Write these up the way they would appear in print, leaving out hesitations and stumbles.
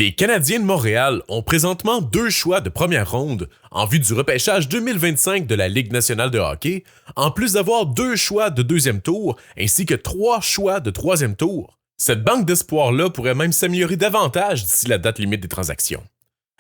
Les Canadiens de Montréal ont présentement 2 choix de première ronde en vue du repêchage 2025 de la Ligue nationale de hockey, en plus d'avoir 2 choix de deuxième tour ainsi que 3 choix de troisième tour. Cette banque d'espoir-là pourrait même s'améliorer davantage d'ici la date limite des transactions.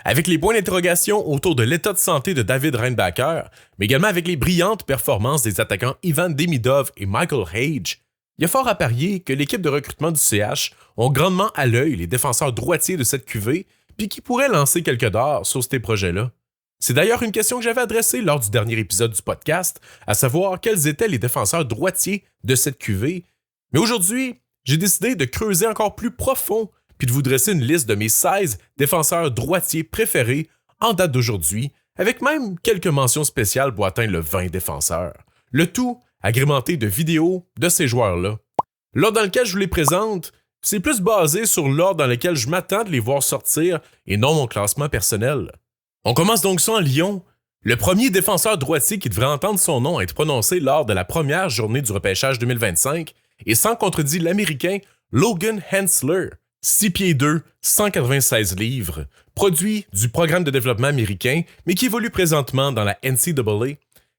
Avec les points d'interrogation autour de l'état de santé de David Reinbacher, mais également avec les brillantes performances des attaquants Ivan Demidov et Michael Hage, il y a fort à parier que l'équipe de recrutement du CH ont grandement à l'œil les défenseurs droitiers de cette QV puis qui pourraient lancer quelques dards sur ces projets-là. C'est d'ailleurs une question que j'avais adressée lors du dernier épisode du podcast, à savoir quels étaient les défenseurs droitiers de cette QV, mais aujourd'hui, j'ai décidé de creuser encore plus profond puis de vous dresser une liste de mes 16 défenseurs droitiers préférés en date d'aujourd'hui, avec même quelques mentions spéciales pour atteindre le 20 défenseurs. Le tout agrémenté de vidéos de ces joueurs-là. L'ordre dans lequel je vous les présente, c'est plus basé sur l'ordre dans lequel je m'attends de les voir sortir et non mon classement personnel. On commence donc ça en Lyon. Le premier défenseur droitier qui devrait entendre son nom être prononcé lors de la première journée du repêchage 2025 est sans contredit l'Américain Logan Hensler, 6 pieds 2, 196 livres, produit du programme de développement américain, mais qui évolue présentement dans la NCAA.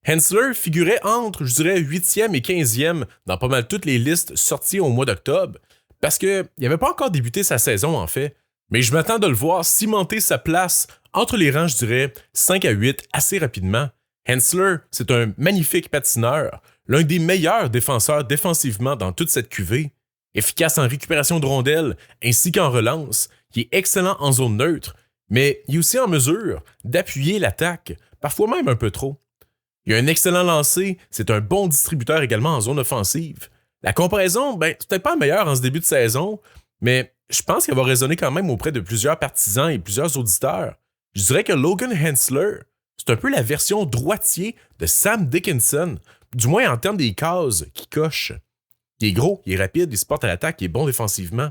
Hensler figurait entre, je dirais, 8e et 15e dans pas mal toutes les listes sorties au mois d'octobre, parce qu'il n'avait pas encore débuté sa saison en fait, mais je m'attends de le voir cimenter sa place entre les rangs, je dirais, 5 à 8 assez rapidement. Hensler, c'est un magnifique patineur, l'un des meilleurs défenseurs défensivement dans toute cette QV, efficace en récupération de rondelles ainsi qu'en relance, qui est excellent en zone neutre, mais il est aussi en mesure d'appuyer l'attaque, parfois même un peu trop. Il a un excellent lancer, c'est un bon distributeur également en zone offensive. La comparaison, c'est peut-être pas meilleure en ce début de saison, mais je pense qu'elle va résonner quand même auprès de plusieurs partisans et plusieurs auditeurs. Je dirais que Logan Hensler, c'est un peu la version droitier de Sam Dickinson, du moins en termes des cases qu'il coche. Il est gros, il est rapide, il se porte à l'attaque, il est bon défensivement.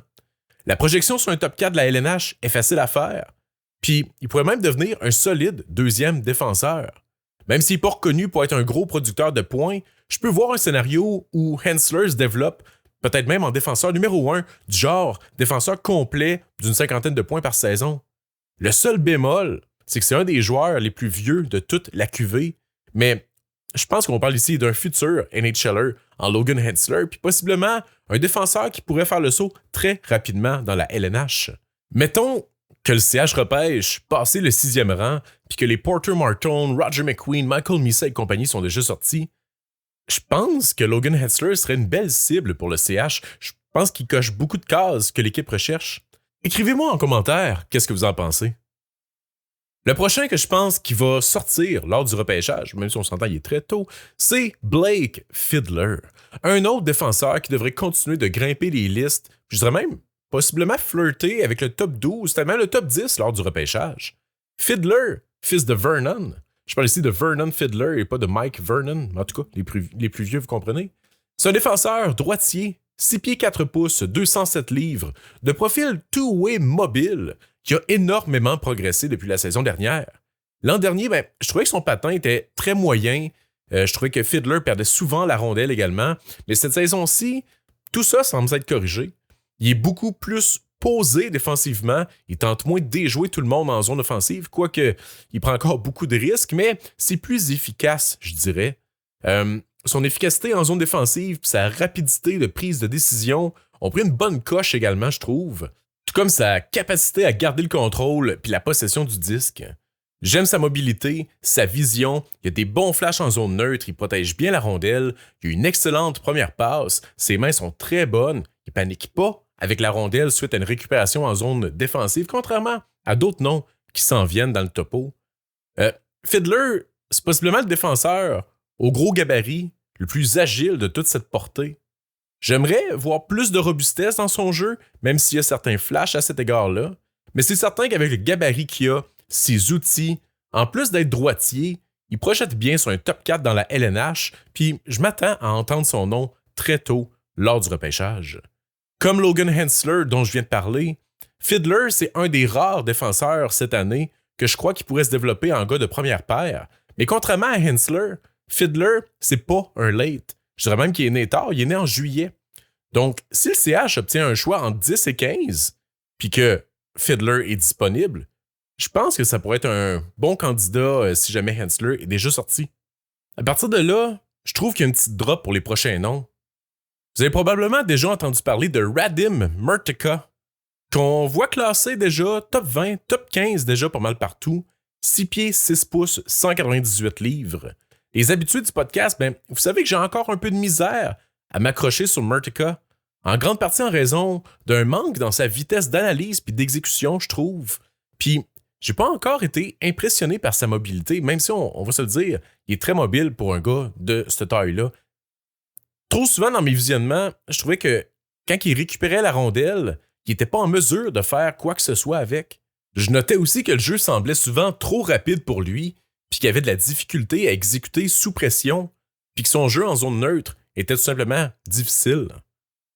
La projection sur un top 4 de la LNH est facile à faire, puis il pourrait même devenir un solide deuxième défenseur. Même s'il n'est pas reconnu pour être un gros producteur de points, je peux voir un scénario où Hensler se développe, peut-être même en défenseur numéro 1, du genre défenseur complet d'une 50aine de points par saison. Le seul bémol, c'est que c'est un des joueurs les plus vieux de toute la QV, mais je pense qu'on parle ici d'un futur NHLer en Logan Hensler, puis possiblement un défenseur qui pourrait faire le saut très rapidement dans la LNH. Mettons que le CH repêche, passé le 6e rang, puis que les Porter Martone, Roger McQueen, Michael Misa et compagnie sont déjà sortis, je pense que Logan Hensler serait une belle cible pour le CH. Je pense qu'il coche beaucoup de cases que l'équipe recherche. Écrivez-moi en commentaire qu'est-ce que vous en pensez. Le prochain que je pense qui va sortir lors du repêchage, même si on s'entend il est très tôt, c'est Blake Fiedler, un autre défenseur qui devrait continuer de grimper les listes, je dirais même possiblement flirter avec le top 12, tellement le top 10 lors du repêchage. Fiedler, fils de Vernon, je parle ici de Vernon Fiedler et pas de Mike Vernon, en tout cas, les plus vieux, vous comprenez. C'est un défenseur droitier, 6 pieds 4 pouces, 207 livres, de profil two-way mobile, qui a énormément progressé depuis la saison dernière. L'an dernier, je trouvais que son patin était très moyen, je trouvais que Fiedler perdait souvent la rondelle également, mais cette saison-ci, tout ça semble être corrigé. Il est beaucoup plus posé défensivement, il tente moins de déjouer tout le monde en zone offensive, quoique il prend encore beaucoup de risques, mais c'est plus efficace, je dirais. Son efficacité en zone défensive et sa rapidité de prise de décision ont pris une bonne coche également, je trouve. Tout comme sa capacité à garder le contrôle puis la possession du disque. J'aime sa mobilité, sa vision, il a des bons flashs en zone neutre, il protège bien la rondelle, il a une excellente première passe, ses mains sont très bonnes, il panique pas avec la rondelle suite à une récupération en zone défensive, contrairement à d'autres noms qui s'en viennent dans le topo. Fiedler, c'est possiblement le défenseur au gros gabarit, le plus agile de toute cette portée. J'aimerais voir plus de robustesse dans son jeu, même s'il y a certains flashs à cet égard-là, mais c'est certain qu'avec le gabarit qu'il a, ses outils, en plus d'être droitier, il projette bien sur un top 4 dans la LNH, puis je m'attends à entendre son nom très tôt lors du repêchage. Comme Logan Hensler dont je viens de parler, Fiedler, c'est un des rares défenseurs cette année que je crois qu'il pourrait se développer en gars de première paire, mais contrairement à Hensler, Fiedler, c'est pas un late. Je dirais même qu'il est né tard, il est né en juillet. Donc, si le CH obtient un choix entre 10 et 15, puis que Fiddler est disponible, je pense que ça pourrait être un bon candidat si jamais Hensler est déjà sorti. À partir de là, je trouve qu'il y a une petite drop pour les prochains noms. Vous avez probablement déjà entendu parler de Radim Murtaca, qu'on voit classé déjà top 20, top 15 déjà pas mal partout, 6 pieds, 6 pouces, 198 livres. Les habitués du podcast, vous savez que j'ai encore un peu de misère à m'accrocher sur Murtaca, en grande partie en raison d'un manque dans sa vitesse d'analyse puis d'exécution, je trouve. Puis, j'ai pas encore été impressionné par sa mobilité, même si on va se le dire, il est très mobile pour un gars de cette taille-là. Trop souvent dans mes visionnements, je trouvais que quand il récupérait la rondelle, il n'était pas en mesure de faire quoi que ce soit avec. Je notais aussi que le jeu semblait souvent trop rapide pour lui, puis qu'il avait de la difficulté à exécuter sous pression, puis que son jeu en zone neutre était tout simplement difficile.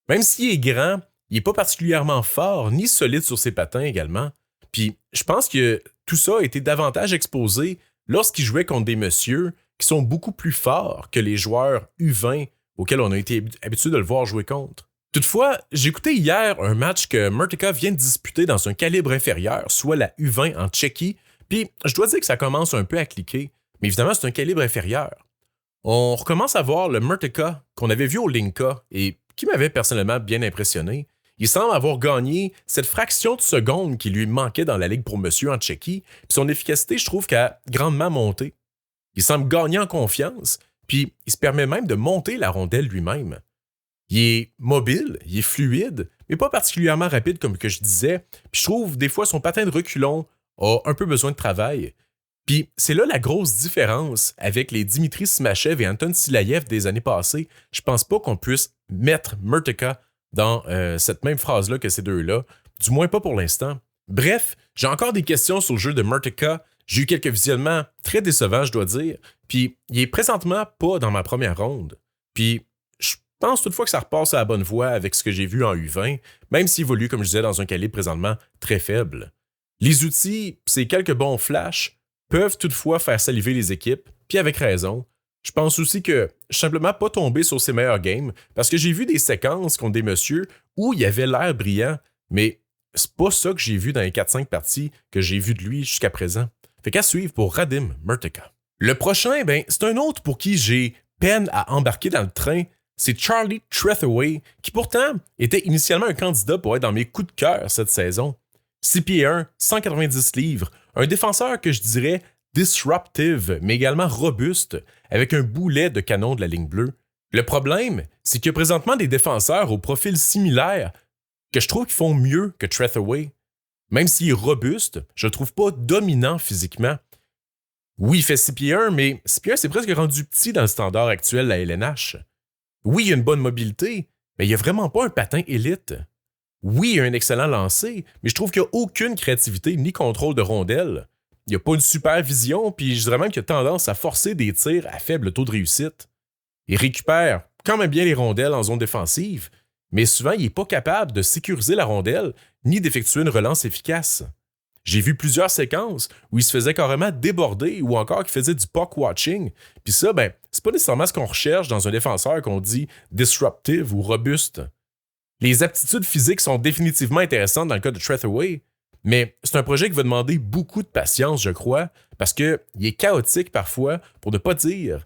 Même s'il est grand, il n'est pas particulièrement fort ni solide sur ses patins également. Puis je pense que tout ça a été davantage exposé lorsqu'il jouait contre des messieurs qui sont beaucoup plus forts que les joueurs U20 auxquels on a été habitué de le voir jouer contre. Toutefois, j'ai écouté hier un match que Murtaca vient de disputer dans un calibre inférieur, soit la U20 en Tchéquie, puis je dois dire que ça commence un peu à cliquer, mais évidemment c'est un calibre inférieur. On recommence à voir le Murtaca qu'on avait vu au Linka et qui m'avait personnellement bien impressionné. Il semble avoir gagné cette fraction de seconde qui lui manquait dans la Ligue pour Monsieur en Tchéquie, puis son efficacité, je trouve, qu'a grandement monté. Il semble gagner en confiance, puis il se permet même de monter la rondelle lui-même. Il est mobile, il est fluide, mais pas particulièrement rapide comme que je disais, puis je trouve des fois son patin de reculon a un peu besoin de travail. Puis c'est là la grosse différence avec les Dimitri Simachev et Anton Silayev des années passées. Je pense pas qu'on puisse mettre Murtaca dans cette même phrase-là que ces deux-là, du moins pas pour l'instant. Bref, j'ai encore des questions sur le jeu de Murtaca. J'ai eu quelques visionnements très décevants, je dois dire, puis il est présentement pas dans ma première ronde. Puis je pense toutefois que ça repasse à la bonne voie avec ce que j'ai vu en U20, même s'il évolue, comme je disais, dans un calibre présentement très faible. Les outils, ces quelques bons flashs, peuvent toutefois faire saliver les équipes, puis avec raison. Je pense aussi que je suis simplement pas tombé sur ses meilleurs games, parce que j'ai vu des séquences contre des messieurs où il avait l'air brillant, mais c'est pas ça que j'ai vu dans les 4-5 parties que j'ai vu de lui jusqu'à présent. Fait qu'à suivre pour Radim Murtaca. Le prochain, c'est un autre pour qui j'ai peine à embarquer dans le train, c'est Charlie Trethewey, qui pourtant était initialement un candidat pour être dans mes coups de cœur cette saison. 6 pieds 1, 190 livres, un défenseur que je dirais disruptive, mais également robuste, avec un boulet de canon de la ligne bleue. Le problème, c'est qu'il y a présentement des défenseurs au profil similaire que je trouve qui font mieux que Trethewey. Même s'il est robuste, je le trouve pas dominant physiquement. Oui, il fait 6 pieds 1, mais 6 pieds 1, c'est presque rendu petit dans le standard actuel de la LNH. Oui, il a une bonne mobilité, mais il a vraiment pas un patin élite. Oui, il a un excellent lancer, mais je trouve qu'il n'y a aucune créativité ni contrôle de rondelle. Il n'y a pas une super vision, puis je dirais même qu'il a tendance à forcer des tirs à faible taux de réussite. Il récupère quand même bien les rondelles en zone défensive, mais souvent il n'est pas capable de sécuriser la rondelle ni d'effectuer une relance efficace. J'ai vu plusieurs séquences où il se faisait carrément déborder ou encore qu'il faisait du puck watching, puis ça, c'est pas nécessairement ce qu'on recherche dans un défenseur qu'on dit disruptive ou robuste. Les aptitudes physiques sont définitivement intéressantes dans le cas de Trethewey, mais c'est un projet qui va demander beaucoup de patience, je crois, parce qu'il est chaotique parfois, pour ne pas dire.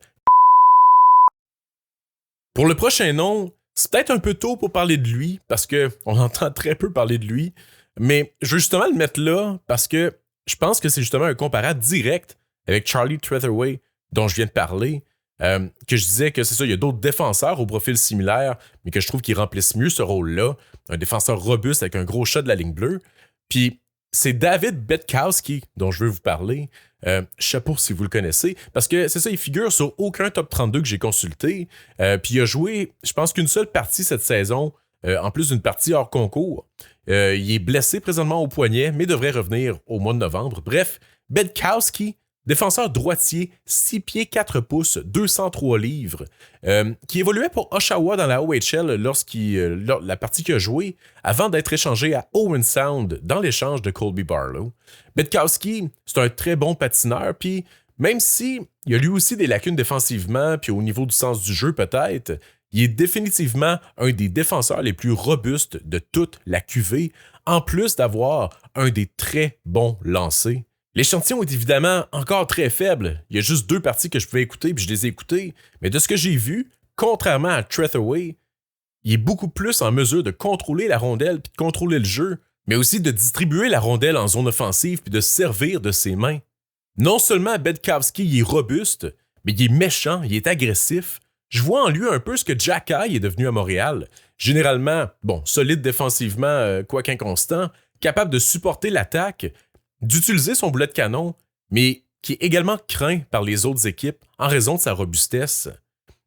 Pour le prochain nom, c'est peut-être un peu tôt pour parler de lui, parce qu'on entend très peu parler de lui, mais je veux justement le mettre là, parce que je pense que c'est justement un comparable direct avec Charlie Trethewey, dont je viens de parler, que je disais que c'est ça, il y a d'autres défenseurs au profil similaire, mais que je trouve qu'ils remplissent mieux ce rôle-là. Un défenseur robuste avec un gros shot de la ligne bleue. Puis c'est David Betkowski dont je veux vous parler. Je sais pas si vous le connaissez, parce que c'est ça, il figure sur aucun top 32 que j'ai consulté. Puis il a joué, je pense qu'une seule partie cette saison, en plus d'une partie hors concours. Il est blessé présentement au poignet, mais devrait revenir au mois de novembre. Bref, Betkowski, défenseur droitier, 6 pieds 4 pouces, 203 livres, qui évoluait pour Oshawa dans la OHL la partie qu'il a joué, avant d'être échangé à Owen Sound dans l'échange de Colby Barlow. Betkowski, c'est un très bon patineur, puis même si il a lui aussi des lacunes défensivement, puis au niveau du sens du jeu peut-être, il est définitivement un des défenseurs les plus robustes de toute la QV, en plus d'avoir un des très bons lancers. L'échantillon est évidemment encore très faible. Il y a juste 2 parties que je pouvais écouter, puis je les ai écoutées. Mais de ce que j'ai vu, contrairement à Trethaway, il est beaucoup plus en mesure de contrôler la rondelle puis de contrôler le jeu, mais aussi de distribuer la rondelle en zone offensive puis de servir de ses mains. Non seulement Bedkowski il est robuste, mais il est méchant, il est agressif. Je vois en lui un peu ce que Jacky est devenu à Montréal. Généralement, solide défensivement, quoique inconstant, capable de supporter l'attaque, d'utiliser son boulet de canon, mais qui est également craint par les autres équipes en raison de sa robustesse.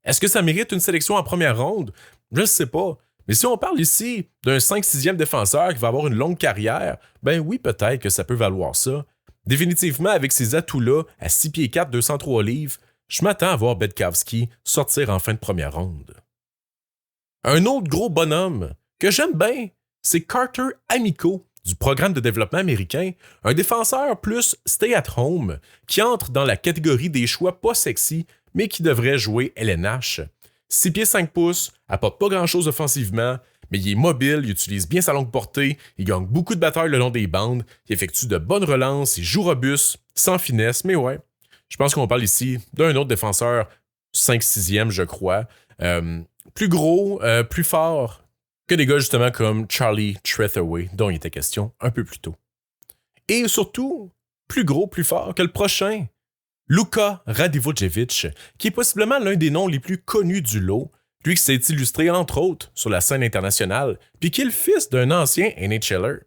Est-ce que ça mérite une sélection en première ronde? Je ne sais pas. Mais si on parle ici d'un 5-6e défenseur qui va avoir une longue carrière, ben oui, peut-être que ça peut valoir ça. Définitivement, avec ces atouts-là, à 6 pieds 4, 203 livres, je m'attends à voir Bedkowski sortir en fin de première ronde. Un autre gros bonhomme que j'aime bien, c'est Carter Amico, du programme de développement américain, un défenseur plus stay-at-home qui entre dans la catégorie des choix pas sexy, mais qui devrait jouer LNH. 6 pieds 5 pouces, apporte pas grand-chose offensivement, mais il est mobile, il utilise bien sa longue portée, il gagne beaucoup de batailles le long des bandes, il effectue de bonnes relances, il joue robuste, sans finesse, mais ouais. Je pense qu'on parle ici d'un autre défenseur 5-6e, je crois. Plus gros, plus fort, que des gars justement comme Charlie Trethaway, dont il était question un peu plus tôt. Et surtout, plus gros, plus fort que le prochain, Luka Radivojevic, qui est possiblement l'un des noms les plus connus du lot, lui qui s'est illustré entre autres sur la scène internationale, puis qui est le fils d'un ancien NHLer.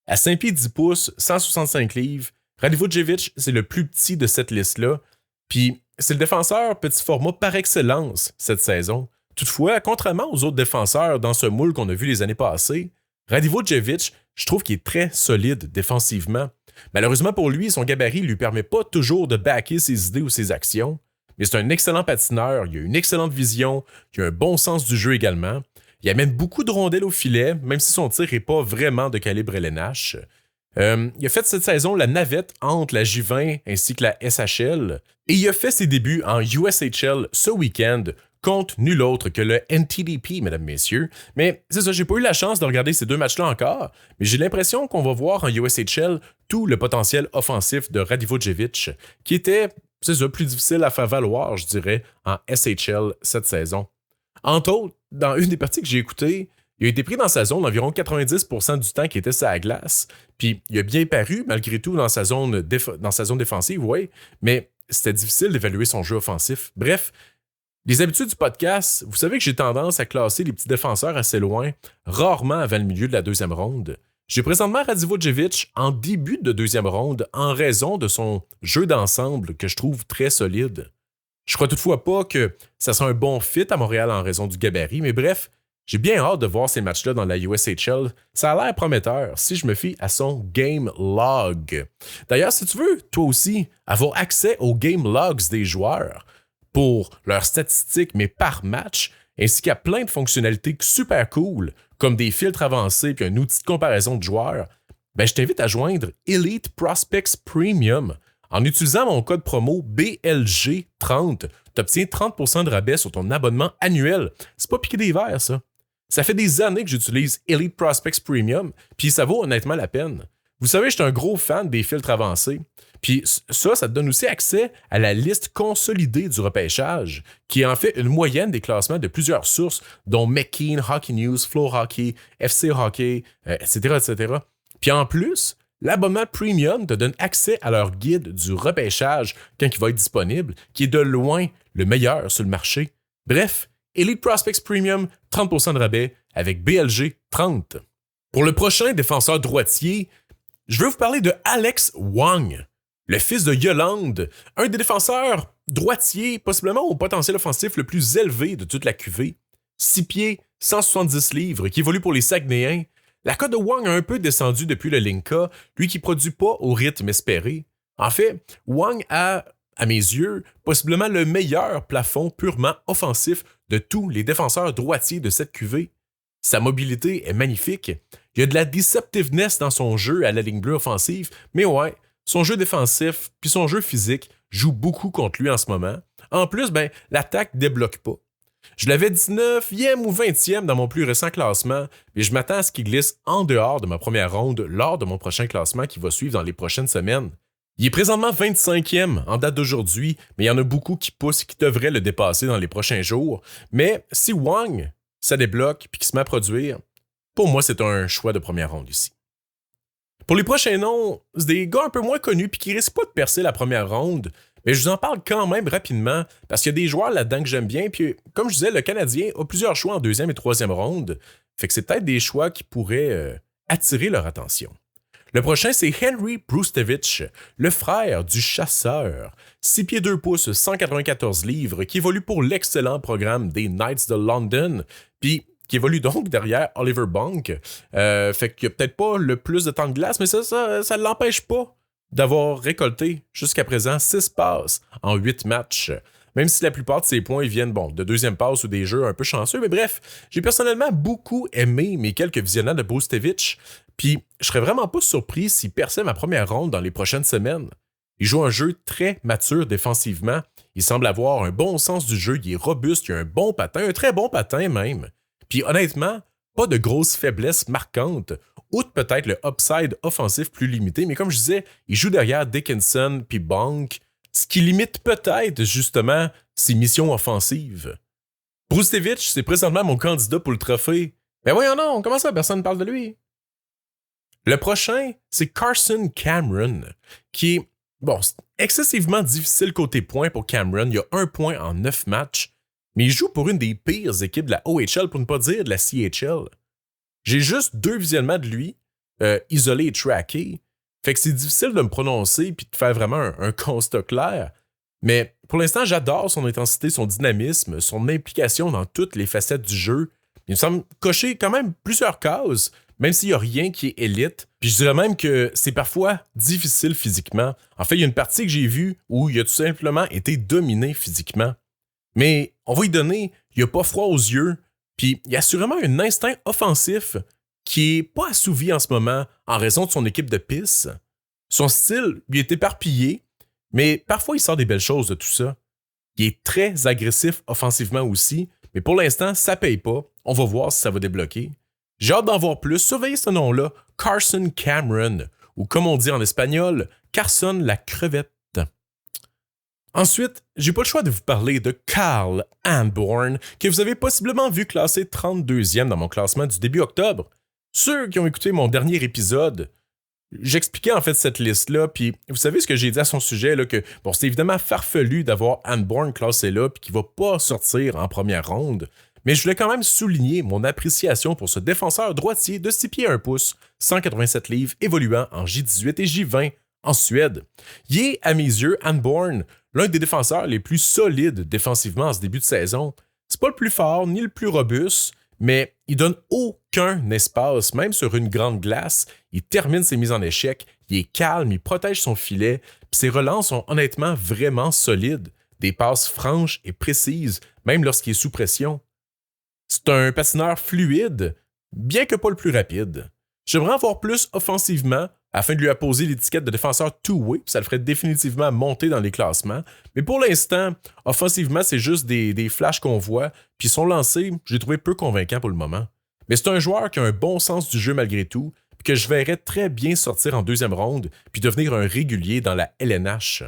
À 5 pieds 10 pouces, 165 livres, Radivojevic, c'est le plus petit de cette liste-là, puis c'est le défenseur petit format par excellence cette saison. Toutefois, contrairement aux autres défenseurs dans ce moule qu'on a vu les années passées, Radivojevic, je trouve qu'il est très solide défensivement. Malheureusement pour lui, son gabarit ne lui permet pas toujours de backer ses idées ou ses actions, mais c'est un excellent patineur, il a une excellente vision, il a un bon sens du jeu également. Il amène beaucoup de rondelles au filet, même si son tir n'est pas vraiment de calibre LNH. Il a fait cette saison la navette entre la J20 ainsi que la SHL, et il a fait ses débuts en USHL ce week-end, contre nul autre que le NTDP, mesdames, messieurs. Mais c'est ça, j'ai pas eu la chance de regarder ces 2 matchs-là encore, mais j'ai l'impression qu'on va voir en USHL tout le potentiel offensif de Radivojevic, qui était, c'est ça, plus difficile à faire valoir, je dirais, en SHL cette saison. Entre autres, dans une des parties que j'ai écoutées, il a été pris dans sa zone environ 90% du temps qu'il était sur la glace, puis il a bien paru malgré tout dans sa zone défensive, ouais, mais c'était difficile d'évaluer son jeu offensif. Bref, les habitudes du podcast, vous savez que j'ai tendance à classer les petits défenseurs assez loin, rarement avant le milieu de la 2e ronde. J'ai présentement Radivojevic en début de 2e ronde en raison de son jeu d'ensemble que je trouve très solide. Je crois toutefois pas que ça soit un bon fit à Montréal en raison du gabarit, mais bref, j'ai bien hâte de voir ces matchs-là dans la USHL. Ça a l'air prometteur si je me fie à son Game Log. D'ailleurs, si tu veux, toi aussi, avoir accès aux Game Logs des joueurs, pour leurs statistiques, mais par match, ainsi qu'à plein de fonctionnalités super cool, comme des filtres avancés et un outil de comparaison de joueurs, ben je t'invite à joindre Elite Prospects Premium. En utilisant mon code promo BLG30, tu obtiens 30% de rabais sur ton abonnement annuel. C'est pas piqué des verres, ça. Ça fait des années que j'utilise Elite Prospects Premium, puis ça vaut honnêtement la peine. Vous savez, je suis un gros fan des filtres avancés. Puis ça te donne aussi accès à la liste consolidée du repêchage, qui est en fait une moyenne des classements de plusieurs sources, dont McKean, Hockey News, Flow Hockey, FC Hockey, etc., etc. Puis en plus, l'abonnement Premium te donne accès à leur guide du repêchage quand il va être disponible, qui est de loin le meilleur sur le marché. Bref, Elite Prospects Premium, 30% de rabais avec BLG 30. Pour le prochain défenseur droitier, je veux vous parler de Alex Wang, le fils de Yolande, un des défenseurs droitiers possiblement au potentiel offensif le plus élevé de toute la QV. 6 pieds, 170 livres, qui évolue pour les Saguenayens. La cote de Wang a un peu descendu depuis le Linka, lui qui ne produit pas au rythme espéré. En fait, Wang a, à mes yeux, possiblement le meilleur plafond purement offensif de tous les défenseurs droitiers de cette QV. Sa mobilité est magnifique. Il y a de la deceptiveness dans son jeu à la ligne bleue offensive, mais ouais, son jeu défensif puis son jeu physique jouent beaucoup contre lui en ce moment. En plus, l'attaque débloque pas. Je l'avais 19e ou 20e dans mon plus récent classement, mais je m'attends à ce qu'il glisse en dehors de ma première ronde lors de mon prochain classement qui va suivre dans les prochaines semaines. Il est présentement 25e en date d'aujourd'hui, mais il y en a beaucoup qui poussent et qui devraient le dépasser dans les prochains jours. Mais si Wang, ça débloque puis qu'il se met à produire, pour moi, c'est un choix de première ronde ici. Pour les prochains noms, c'est des gars un peu moins connus puis qui risquent pas de percer la première ronde, mais je vous en parle quand même rapidement parce qu'il y a des joueurs là-dedans que j'aime bien. Puis, comme je disais, le Canadien a plusieurs choix en deuxième et troisième ronde, fait que c'est peut-être des choix qui pourraient attirer leur attention. Le prochain, c'est Henry Brustevich, le frère du chasseur. 6 pieds 2 pouces, 194 livres, qui évolue pour l'excellent programme des Knights de London, puis qui évolue donc derrière Oliver Bonk. Fait qu'il n'y a peut-être pas le plus de temps de glace, mais ça ne l'empêche pas d'avoir récolté jusqu'à présent 6 passes en 8 matchs. Même si la plupart de ces points viennent de deuxième passe ou des jeux un peu chanceux. Mais bref, j'ai personnellement beaucoup aimé mes quelques visionnements de Brustevich, puis je serais vraiment pas surpris s'il perçait ma première ronde dans les prochaines semaines. Il joue un jeu très mature défensivement, il semble avoir un bon sens du jeu, il est robuste, il a un bon patin, un très bon patin même. Puis honnêtement, pas de grosses faiblesses marquantes, outre peut-être le upside offensif plus limité, mais comme je disais, il joue derrière Dickinson puis Bonk, ce qui limite peut-être justement ses missions offensives. Brustevich, c'est présentement mon candidat pour le trophée. Mais voyons non, comment ça personne ne parle de lui? Le prochain, c'est Carson Cameron, qui est, c'est excessivement difficile côté points pour Cameron. Il y a 1 point en 9 matchs, mais il joue pour une des pires équipes de la OHL, pour ne pas dire de la CHL. J'ai juste 2 visionnements de lui, isolés et trackés, fait que c'est difficile de me prononcer et de faire vraiment un constat clair. Mais pour l'instant, j'adore son intensité, son dynamisme, son implication dans toutes les facettes du jeu. Il me semble cocher quand même plusieurs cases, même s'il n'y a rien qui est élite. Puis je dirais même que c'est parfois difficile physiquement. En fait, il y a une partie que j'ai vue où il a tout simplement été dominé physiquement. Mais on va y donner, il n'a pas froid aux yeux, puis il y a assurément un instinct offensif qui est pas assouvi en ce moment en raison de son équipe de pisse. Son style lui est éparpillé, mais parfois il sort des belles choses de tout ça. Il est très agressif offensivement aussi, mais pour l'instant, ça paye pas. On va voir si ça va débloquer. J'ai hâte d'en voir plus. Surveillez ce nom-là, Carson Cameron, ou comme on dit en espagnol, Carson la crevette. Ensuite, j'ai pas le choix de vous parler de Carl Anborn, que vous avez possiblement vu classé 32e dans mon classement du début octobre. Ceux qui ont écouté mon dernier épisode, j'expliquais en fait cette liste-là, puis vous savez ce que j'ai dit à son sujet, là, que c'est évidemment farfelu d'avoir Anborn classé là, puis qu'il va pas sortir en première ronde, mais je voulais quand même souligner mon appréciation pour ce défenseur droitier de 6 pieds 1 pouce, 187 livres, évoluant en J18 et J20 en Suède. Il est, à mes yeux, Anborn, l'un des défenseurs les plus solides défensivement en ce début de saison. C'est pas le plus fort ni le plus robuste, mais il donne aucun espace, même sur une grande glace. Il termine ses mises en échec, il est calme, il protège son filet, puis ses relances sont honnêtement vraiment solides. Des passes franches et précises, même lorsqu'il est sous pression. C'est un patineur fluide, bien que pas le plus rapide. J'aimerais en voir plus offensivement, afin de lui apposer l'étiquette de défenseur two-way, ça le ferait définitivement monter dans les classements. Mais pour l'instant, offensivement, c'est juste des flashs qu'on voit, puis son lancer, je l'ai trouvé peu convaincant pour le moment. Mais c'est un joueur qui a un bon sens du jeu malgré tout, puis que je verrais très bien sortir en deuxième ronde, puis devenir un régulier dans la LNH.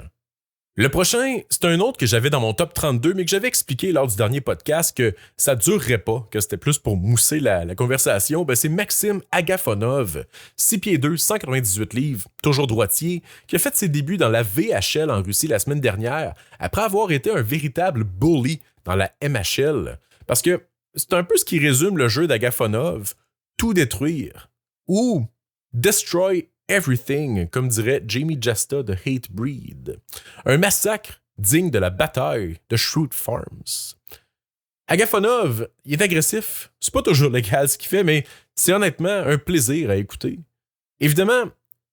Le prochain, c'est un autre que j'avais dans mon top 32, mais que j'avais expliqué lors du dernier podcast que ça durerait pas, que c'était plus pour mousser la conversation. C'est Maxime Agafonov, 6 pieds 2, 198 livres, toujours droitier, qui a fait ses débuts dans la VHL en Russie la semaine dernière, après avoir été un véritable bully dans la MHL. Parce que c'est un peu ce qui résume le jeu d'Agafonov, tout détruire, ou destroy everything, comme dirait Jamie Jasta de Hatebreed. Un massacre digne de la bataille de Shrewd Farms. Agafonov, il est agressif. C'est pas toujours légal ce qu'il fait, mais c'est honnêtement un plaisir à écouter. Évidemment,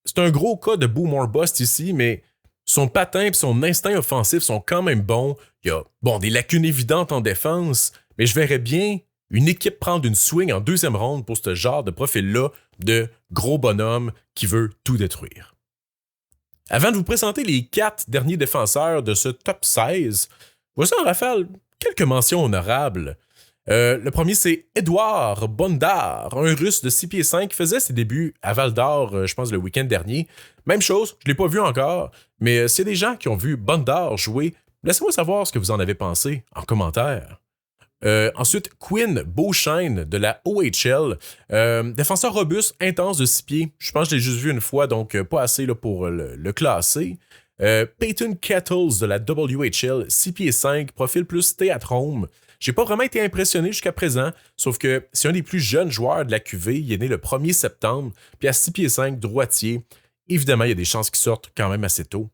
c'est un gros cas de boom or bust ici, mais son patin et son instinct offensif sont quand même bons. Il y a des lacunes évidentes en défense, mais je verrais bien une équipe prendre une swing en deuxième ronde pour ce genre de profil-là de gros bonhomme qui veut tout détruire. Avant de vous présenter les 4 derniers défenseurs de ce top 16, voici en rafale quelques mentions honorables. Le premier, c'est Edouard Bondar, un Russe de 6 pieds 5 qui faisait ses débuts à Val d'Or, je pense, le week-end dernier. Même chose, je ne l'ai pas vu encore, mais s'il y a des gens qui ont vu Bondar jouer, laissez-moi savoir ce que vous en avez pensé en commentaire. Ensuite, Quinn Beauchesne de la OHL, défenseur robuste, intense de 6 pieds. Je pense que je l'ai juste vu une fois, donc pas assez là, pour le classer. Peyton Kettles de la WHL, 6 pieds 5, profil plus stay at home. J'ai pas vraiment été impressionné jusqu'à présent, sauf que c'est un des plus jeunes joueurs de la QV, il est né le 1er septembre, puis à 6 pieds 5, droitier. Évidemment, il y a des chances qu'il sorte quand même assez tôt.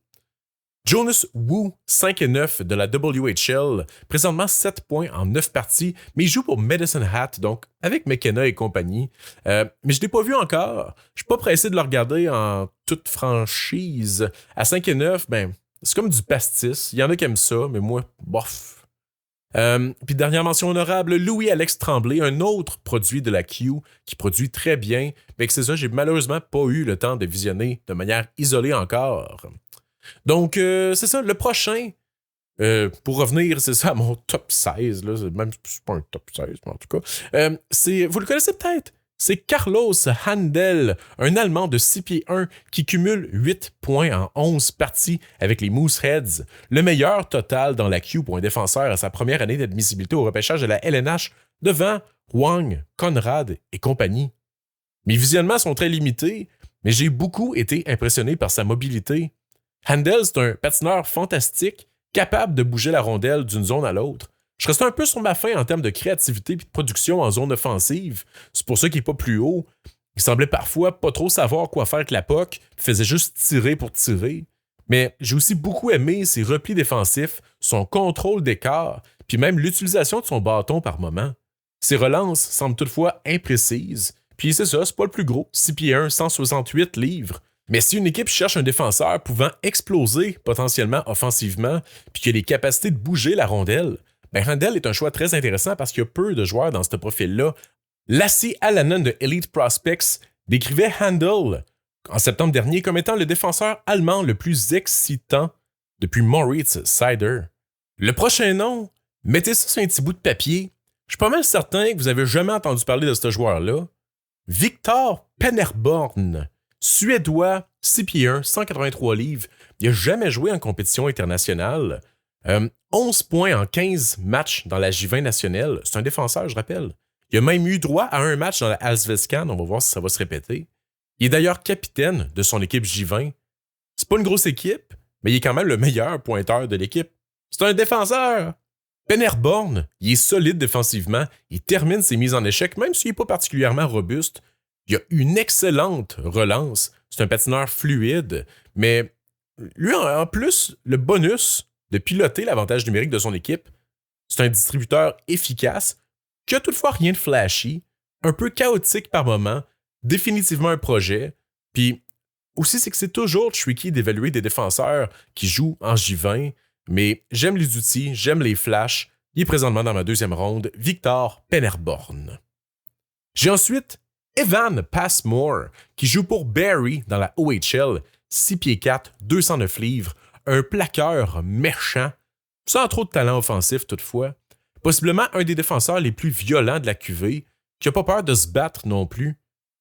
Jonas Wu, 5 et 9 de la WHL, présentement 7 points en 9 parties, mais il joue pour Medicine Hat, donc avec McKenna et compagnie. Mais je ne l'ai pas vu encore. Je suis pas pressé de le regarder en toute franchise. À 5 et 9, c'est comme du pastis. Il y en a qui aiment ça, mais moi, bof. Puis dernière mention honorable, Louis-Alex Tremblay, un autre produit de la Q qui produit très bien, mais que c'est ça, j'ai malheureusement pas eu le temps de visionner de manière isolée encore. Donc, c'est ça, le prochain, pour revenir, c'est ça, à mon top 16, là, même c'est pas un top 16, mais en tout cas, vous le connaissez peut-être, c'est Carlos Handel, un Allemand de 6 pieds 1 qui cumule 8 points en 11 parties avec les Mooseheads, le meilleur total dans la Q pour un défenseur à sa première année d'admissibilité au repêchage de la LNH devant Wang, Conrad et compagnie. Mes visionnements sont très limités, mais j'ai beaucoup été impressionné par sa mobilité. Handel, c'est un patineur fantastique, capable de bouger la rondelle d'une zone à l'autre. Je restais un peu sur ma faim en termes de créativité et de production en zone offensive. C'est pour ça qu'il n'est pas plus haut. Il semblait parfois pas trop savoir quoi faire avec la puck, faisait juste tirer pour tirer. Mais j'ai aussi beaucoup aimé ses replis défensifs, son contrôle d'écart, puis même l'utilisation de son bâton par moment. Ses relances semblent toutefois imprécises. Puis c'est ça, c'est pas le plus gros, 6 pieds 1, 168 livres. Mais si une équipe cherche un défenseur pouvant exploser potentiellement offensivement, puis qui a les capacités de bouger la rondelle, Handel est un choix très intéressant parce qu'il y a peu de joueurs dans ce profil-là. Lassie Alanen de Elite Prospects décrivait Handel en septembre dernier comme étant le défenseur allemand le plus excitant depuis Moritz Seider. Le prochain nom, mettez ça sur un petit bout de papier. Je suis pas mal certain que vous avez jamais entendu parler de ce joueur-là. Victor Pennerborn, Suédois, 6 pieds 1, 183 livres. Il n'a jamais joué en compétition internationale. 11 points en 15 matchs dans la J20 nationale. C'est un défenseur, je rappelle. Il a même eu droit à un match dans la Allsvenskan. On va voir si ça va se répéter. Il est d'ailleurs capitaine de son équipe J20. C'est pas une grosse équipe, mais il est quand même le meilleur pointeur de l'équipe. C'est un défenseur! Pennerborn, il est solide défensivement. Il termine ses mises en échec, même s'il n'est pas particulièrement robuste. Il a une excellente relance. C'est un patineur fluide, mais lui, en plus, le bonus de piloter l'avantage numérique de son équipe, c'est un distributeur efficace qui a toutefois rien de flashy, un peu chaotique par moment, définitivement un projet, puis aussi c'est que c'est toujours tricky d'évaluer des défenseurs qui jouent en J20, mais j'aime les outils, j'aime les flashs. Il est présentement dans ma deuxième ronde, Victor Pennerborn. J'ai ensuite Evan Passmore, qui joue pour Barrie dans la OHL, 6 pieds 4, 209 livres, un plaqueur méchant, sans trop de talent offensif toutefois, possiblement un des défenseurs les plus violents de la QV, qui n'a pas peur de se battre non plus.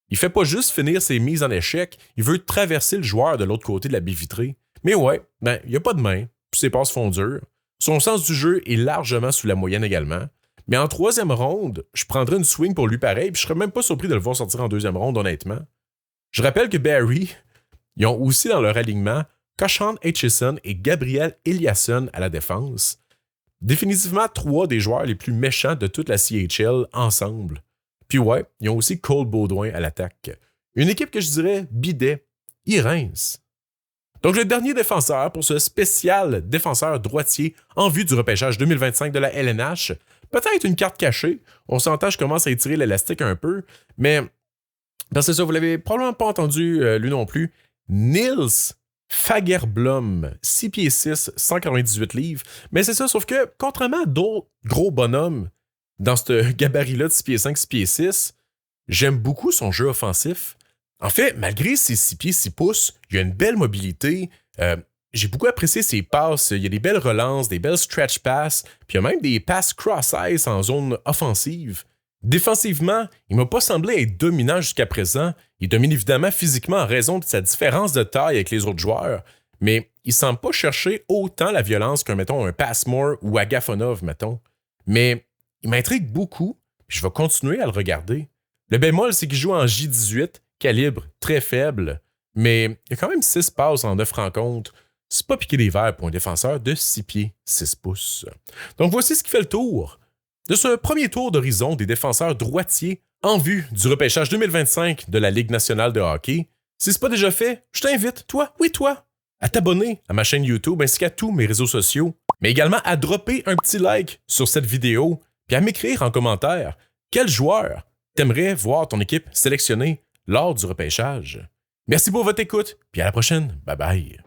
Il fait pas juste finir ses mises en échec, il veut traverser le joueur de l'autre côté de la baie vitrée. Mais ouais, il n'y a pas de main, puis ses passes font dur. Son sens du jeu est largement sous la moyenne également. Mais en troisième ronde, je prendrais une swing pour lui pareil, puis je serais même pas surpris de le voir sortir en deuxième ronde, honnêtement. Je rappelle que Barrie, ils ont aussi dans leur alignement Cauchon Aitchison et Gabriel Eliasson à la défense. Définitivement 3 des joueurs les plus méchants de toute la CHL ensemble. Puis ouais, ils ont aussi Cole Baudouin à l'attaque. Une équipe que je dirais bidet, il rince. Donc le dernier défenseur pour ce spécial défenseur droitier en vue du repêchage 2025 de la LNH, peut-être une carte cachée, on s'entend, je commence à étirer l'élastique un peu, mais c'est ça, vous l'avez probablement pas entendu lui non plus, Nils Fagerblom, 6 pieds 6, 198 livres. Mais c'est ça, sauf que, contrairement à d'autres gros bonhommes dans ce gabarit-là de 6 pieds 5, 6 pieds 6, j'aime beaucoup son jeu offensif. En fait, malgré ses 6 pieds 6 pouces, il a une belle mobilité, J'ai beaucoup apprécié ses passes. Il y a des belles relances, des belles stretch passes, puis il y a même des passes cross-ice en zone offensive. Défensivement, il m'a pas semblé être dominant jusqu'à présent. Il domine évidemment physiquement en raison de sa différence de taille avec les autres joueurs, mais il semble pas chercher autant la violence qu'un, mettons, un Passmore ou Agafonov, mettons. Mais il m'intrigue beaucoup, puis je vais continuer à le regarder. Le bémol, c'est qu'il joue en J18, calibre très faible, mais il y a quand même 6 passes en 9 rencontres. C'est pas piqué des verres pour un défenseur de 6 pieds, 6 pouces. Donc voici ce qui fait le tour de ce premier tour d'horizon des défenseurs droitiers en vue du repêchage 2025 de la Ligue nationale de hockey. Si ce n'est pas déjà fait, je t'invite, toi, à t'abonner à ma chaîne YouTube ainsi qu'à tous mes réseaux sociaux, mais également à dropper un petit like sur cette vidéo, puis à m'écrire en commentaire quel joueur t'aimerais voir ton équipe sélectionner lors du repêchage. Merci pour votre écoute, puis à la prochaine. Bye bye.